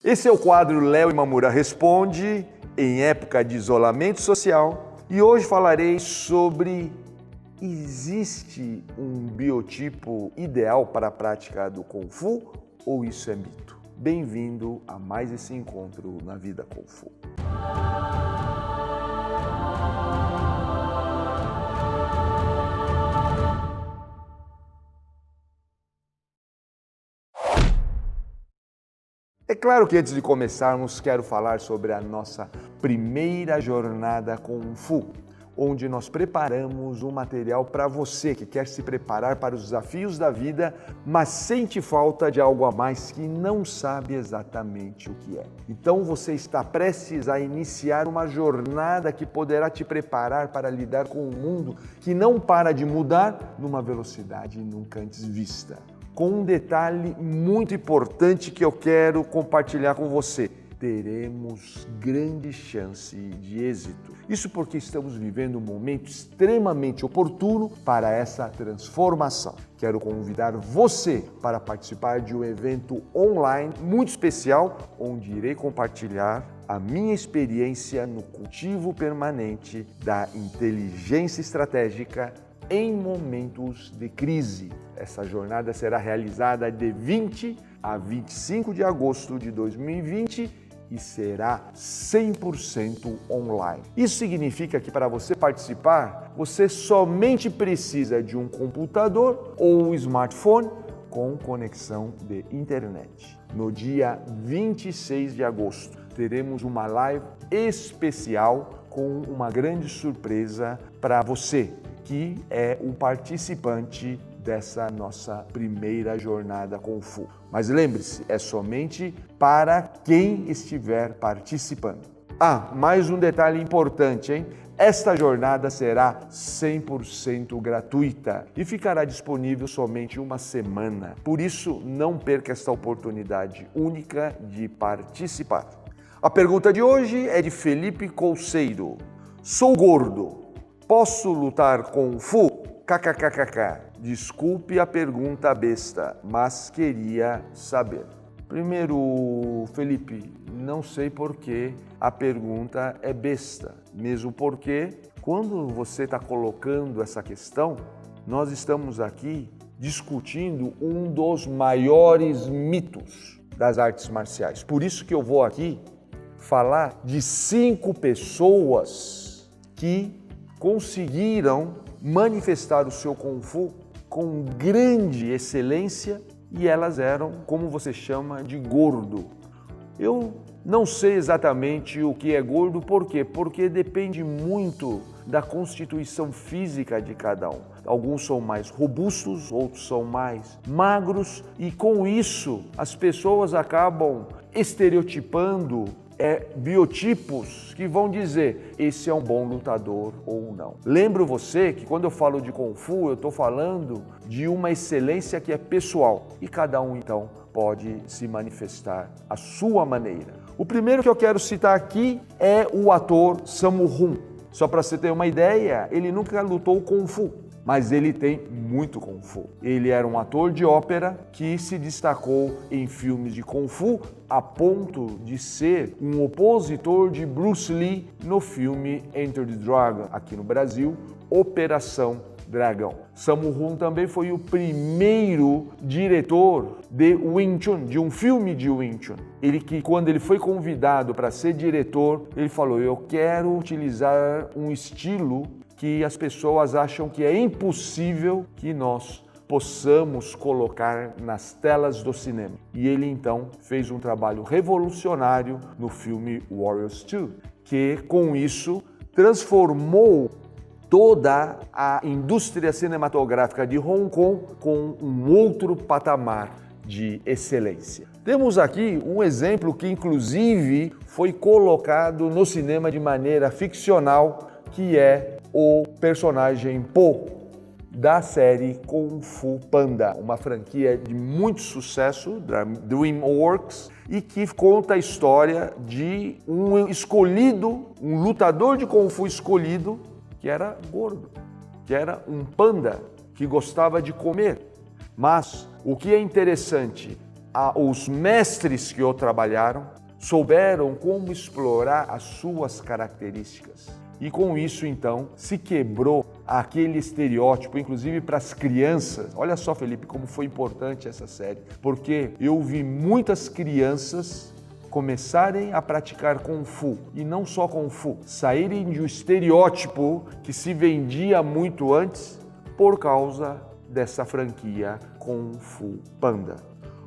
Esse é o quadro Léo Imamura Responde, em época de isolamento social, e hoje falarei sobre: existe um biotipo ideal para a prática do Kung Fu ou isso é mito? Bem-vindo a mais esse encontro na Vida Kung Fu. É claro que antes de começarmos, quero falar sobre a nossa primeira jornada Kung Fu, onde nós preparamos um material para você que quer se preparar para os desafios da vida, mas sente falta de algo a mais que não sabe exatamente o que é. Então você está prestes a iniciar uma jornada que poderá te preparar para lidar com um mundo que não para de mudar numa velocidade nunca antes vista. Com um detalhe muito importante que eu quero compartilhar com você: teremos grande chance de êxito. Isso porque estamos vivendo um momento extremamente oportuno para essa transformação. Quero convidar você para participar de um evento online muito especial, onde irei compartilhar a minha experiência no cultivo permanente da inteligência estratégica em momentos de crise. Essa jornada será realizada de 20 a 25 de agosto de 2020 e será 100% online. Isso significa que para você participar, você somente precisa de um computador ou um smartphone com conexão de internet. No dia 26 de agosto, teremos uma live especial com uma grande surpresa para você, que é o participante dessa nossa primeira jornada Kung Fu. Mas lembre-se, é somente para quem estiver participando. Mais um detalhe importante, hein? Esta jornada será 100% gratuita e ficará disponível somente uma semana. Por isso, não perca esta oportunidade única de participar. A pergunta de hoje é de Felipe Couceiro. Sou gordo. Posso lutar Kung Fu? KKKKK. Desculpe a pergunta besta, mas queria saber. Primeiro, Felipe, não sei por que a pergunta é besta. Mesmo porque, quando você está colocando essa questão, nós estamos aqui discutindo um dos maiores mitos das artes marciais. Por isso que eu vou aqui falar de 5 pessoas que conseguiram manifestar o seu Kung Fu com grande excelência e elas eram, como você chama, de gordo. Eu não sei exatamente o que é gordo, por quê? Porque depende muito da constituição física de cada um. Alguns são mais robustos, outros são mais magros e com isso as pessoas acabam estereotipando biotipos que vão dizer esse é um bom lutador ou não. Lembro você que quando eu falo de Kung Fu, eu estou falando de uma excelência que é pessoal e cada um então pode se manifestar à sua maneira. O primeiro que eu quero citar aqui é o ator Sammo Hung. Só para você ter uma ideia, ele nunca lutou Kung Fu, mas ele tem muito Kung Fu. Ele era um ator de ópera que se destacou em filmes de Kung Fu a ponto de ser um opositor de Bruce Lee no filme Enter the Dragon, aqui no Brasil, Operação Dragão. Sammo Hung também foi o primeiro diretor de Wing Chun, de um filme de Wing Chun. Quando ele foi convidado para ser diretor, ele falou: eu quero utilizar um estilo que as pessoas acham que é impossível que nós possamos colocar nas telas do cinema. E ele então fez um trabalho revolucionário no filme Warriors 2, que com isso transformou toda a indústria cinematográfica de Hong Kong com um outro patamar de excelência. Temos aqui um exemplo que inclusive foi colocado no cinema de maneira ficcional, que é o personagem Po, da série Kung Fu Panda, uma franquia de muito sucesso da DreamWorks e que conta a história de um lutador de Kung Fu escolhido que era gordo, que era um panda que gostava de comer. Mas o que é interessante os mestres que o trabalharam souberam como explorar as suas características. E com isso, então, se quebrou aquele estereótipo, inclusive para as crianças. Olha só, Felipe, como foi importante essa série, porque eu vi muitas crianças começarem a praticar Kung Fu, e não só Kung Fu, saírem de um estereótipo que se vendia muito antes por causa dessa franquia Kung Fu Panda.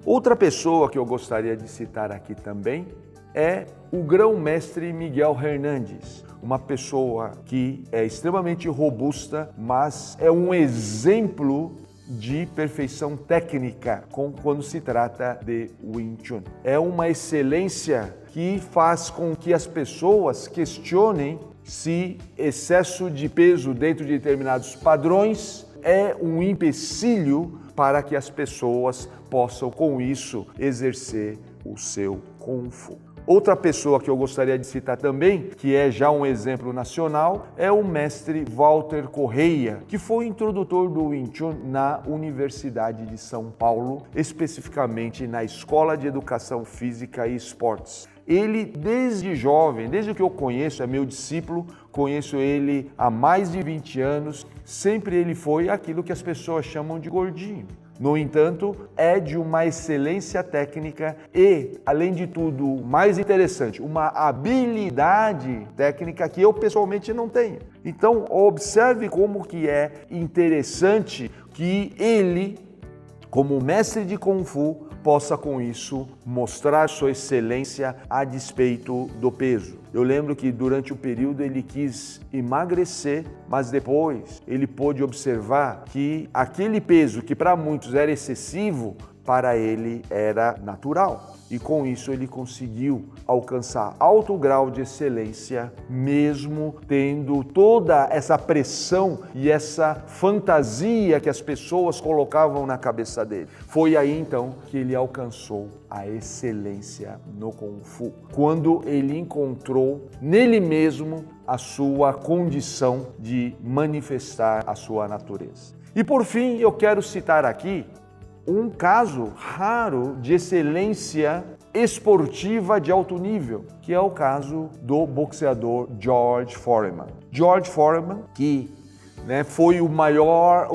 Outra pessoa que eu gostaria de citar aqui também é o grão-mestre Miguel Hernandes, uma pessoa que é extremamente robusta, mas é um exemplo de perfeição técnica quando se trata de Wing Chun. É uma excelência que faz com que as pessoas questionem se excesso de peso dentro de determinados padrões é um empecilho para que as pessoas possam, com isso, exercer o seu Kung Fu. Outra pessoa que eu gostaria de citar também, que é já um exemplo nacional, é o mestre Walter Correia, que foi introdutor do Wing Chun na Universidade de São Paulo, especificamente na Escola de Educação Física e Esportes. Ele, desde jovem, desde que eu conheço, é meu discípulo, conheço ele há mais de 20 anos, sempre ele foi aquilo que as pessoas chamam de gordinho. No entanto, é de uma excelência técnica e, além de tudo, mais interessante, uma habilidade técnica que eu pessoalmente não tenho. Então, observe como que é interessante que ele, como mestre de Kung Fu, possa com isso mostrar sua excelência a despeito do peso. Eu lembro que durante o período ele quis emagrecer, mas depois ele pôde observar que aquele peso que para muitos era excessivo, para ele era natural. E com isso ele conseguiu alcançar alto grau de excelência, mesmo tendo toda essa pressão e essa fantasia que as pessoas colocavam na cabeça dele. Foi aí então que ele alcançou a excelência no Kung Fu, quando ele encontrou nele mesmo a sua condição de manifestar a sua natureza. E por fim, eu quero citar aqui um caso raro de excelência esportiva de alto nível, que é o caso do boxeador George Foreman. George Foreman, que foi o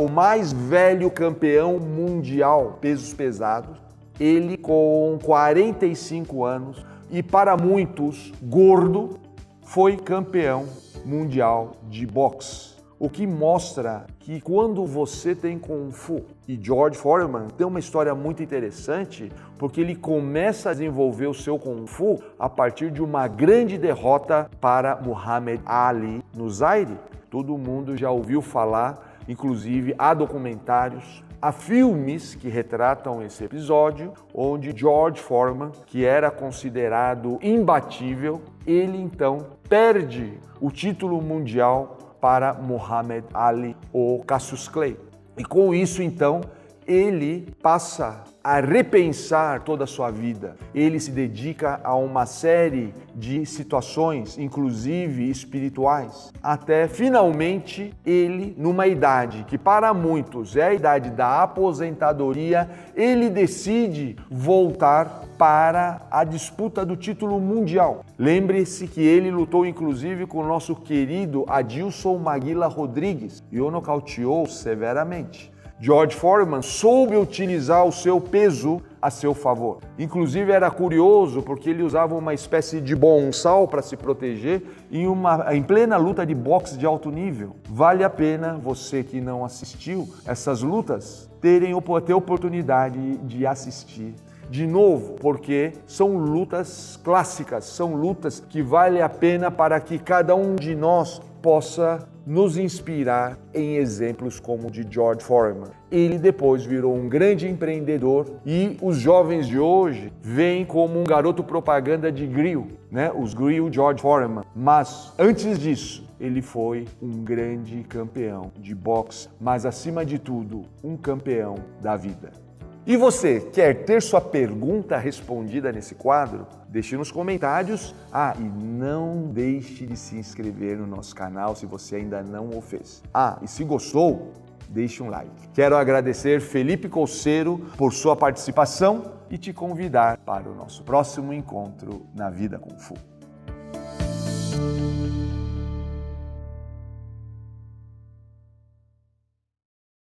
mais velho campeão mundial pesos pesados, ele com 45 anos e para muitos gordo, foi campeão mundial de boxe. O que mostra que quando você tem Kung Fu, e George Foreman tem uma história muito interessante, porque ele começa a desenvolver o seu Kung Fu a partir de uma grande derrota para Muhammad Ali no Zaire. Todo mundo já ouviu falar, inclusive há documentários, há filmes que retratam esse episódio, onde George Foreman, que era considerado imbatível, ele então perde o título mundial para Muhammad Ali ou Cassius Clay. E com isso, então, ele passa a repensar toda a sua vida. Ele se dedica a uma série de situações, inclusive espirituais, até finalmente ele, numa idade que para muitos é a idade da aposentadoria, ele decide voltar para a disputa do título mundial. Lembre-se que ele lutou inclusive com o nosso querido Adilson Maguila Rodrigues e o nocauteou severamente. George Foreman soube utilizar o seu peso a seu favor. Inclusive era curioso porque ele usava uma espécie de bonsal para se proteger em plena luta de boxe de alto nível. Vale a pena você que não assistiu essas lutas ter oportunidade de assistir de novo, porque são lutas clássicas, são lutas que vale a pena para que cada um de nós possa nos inspirar em exemplos como o de George Foreman. Ele depois virou um grande empreendedor e os jovens de hoje veem como um garoto propaganda de grill, os grill George Foreman. Mas antes disso, ele foi um grande campeão de boxe, mas acima de tudo, um campeão da vida. E você quer ter sua pergunta respondida nesse quadro? Deixe nos comentários. E não deixe de se inscrever no nosso canal se você ainda não o fez. E se gostou, deixe um like. Quero agradecer Felipe Colseiro por sua participação e te convidar para o nosso próximo encontro na Vida Kung Fu.